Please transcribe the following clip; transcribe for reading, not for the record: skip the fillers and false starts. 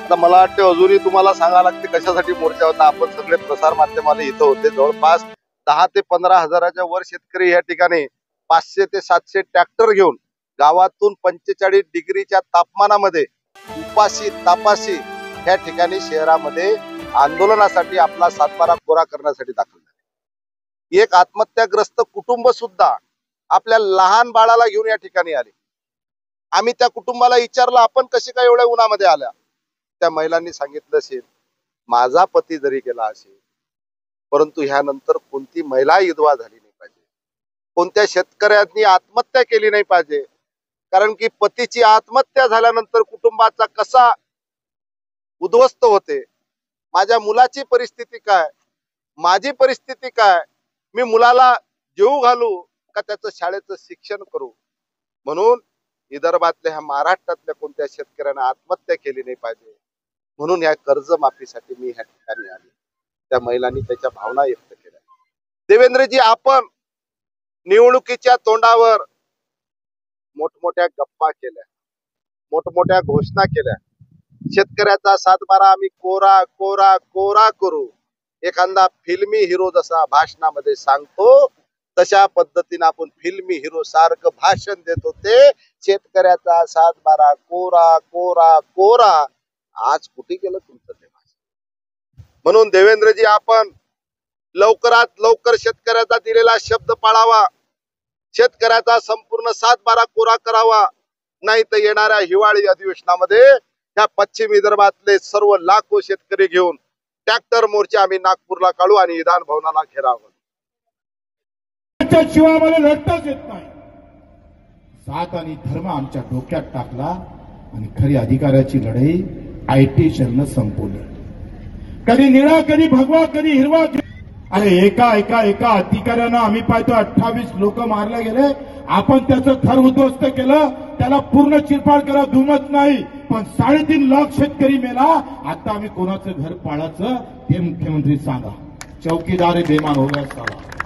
आता मला वाटतं अजूनही तुम्हाला सांगायला लागते कशासाठी मोर्चा होता. आपण सगळे प्रसार माध्यमाला इथं होते. जवळपास 10 ते 15 हजाराच्या वर शेतकरी या ठिकाणी 500 ते 700 ट्रॅक्टर घेऊन गावातून 45 डिग्रीच्या तापमानामध्ये उपाशी तापाशी या ठिकाणी शहरामध्ये आंदोलनासाठी आपला सातबारा कोरा करण्यासाठी दाखल झाले. एक आत्महत्याग्रस्त कुटुंब सुद्धा आपल्या लहान बाळाला घेऊन या ठिकाणी आले. आम्ही त्या कुटुंबाला विचारलं, आपण कसे काय एवढ्या उन्हामध्ये आल्या. त्या महिलांनी सांगितलं असेल, माझा पती जरी गेला असेल परंतु ह्यानंतर कोणती महिला विधवा झाली नाही पाहिजे, कोणत्या शेतकऱ्यांनी आत्महत्या केली नाही पाहिजे. कारण की पतीची आत्महत्या झाल्यानंतर कुटुंबाचा कसा उद्ध्वस्त होते. माझ्या मुलाची परिस्थिती काय, माझी परिस्थिती काय, मी मुलाला जीव घालू का त्याचं शाळेचं शिक्षण करू. म्हणून विदर्भातल्या ह्या महाराष्ट्रातल्या कोणत्या शेतकऱ्यांना आत्महत्या केली नाही पाहिजे म्हणून या कर्जमाफीसाठी मी ह्या ठिकाणी आले. त्या महिलांनी त्याच्या भावना व्यक्त केल्या. देवेंद्रजी, आपण निवडणुकीच्या तोंडावर मोठमोठ्या गप्पा केल्या, मोठमोठ्या घोषणा केल्या. शेतकऱ्याचा सातबारा आम्ही कोरा कोरा कोरा करू. एखादा फिल्मी हिरो जसा भाषणामध्ये सांगतो तशा पद्धतीने आपण फिल्मी हिरो सारखं भाषण देत होते. शेतकऱ्याचा सातबारा कोरा कोरा कोरा. आज कुठे गेलं तुमचं ते भाषण. म्हणून देवेंद्रजी, आपण लवकरात लवकर शेतकऱ्याचा दिलेला शब्द पाळावा. शेतकऱ्याचा संपूर्ण सातबारा कोरा करावा. नाही तर येणाऱ्या हिवाळी अधिवेशनामध्ये या पश्चिम विदर्भातले सर्व लाखो शेतकरी घेऊन ट्रॅक्टर मोर्चा आम्ही नागपूरला काढू आणि विधान भवनाला घेरावं. शिवाय आम्हाला लढताच येत नाही. जात आणि धर्म आमच्या डोक्यात टाकला आणि खरी अधिकाराची लढाई आयटी सेलनं संपवली. कधी निळा, कधी भगवा, कधी हिरवा. अरे एका एका एका अधिकाऱ्यानं आम्ही पाहतो 28 लोक मारले गेले. आपण त्याचं घर उद्ध्वस्त केलं, त्याला पूर्ण चिरफाड करा दुमत नाही. पण 3.5 लाख शेतकरी मेला. आता आम्ही कोणाचं घर पाळायचं ते मुख्यमंत्री सांगा. चौकीदार बेमान हो गया साला.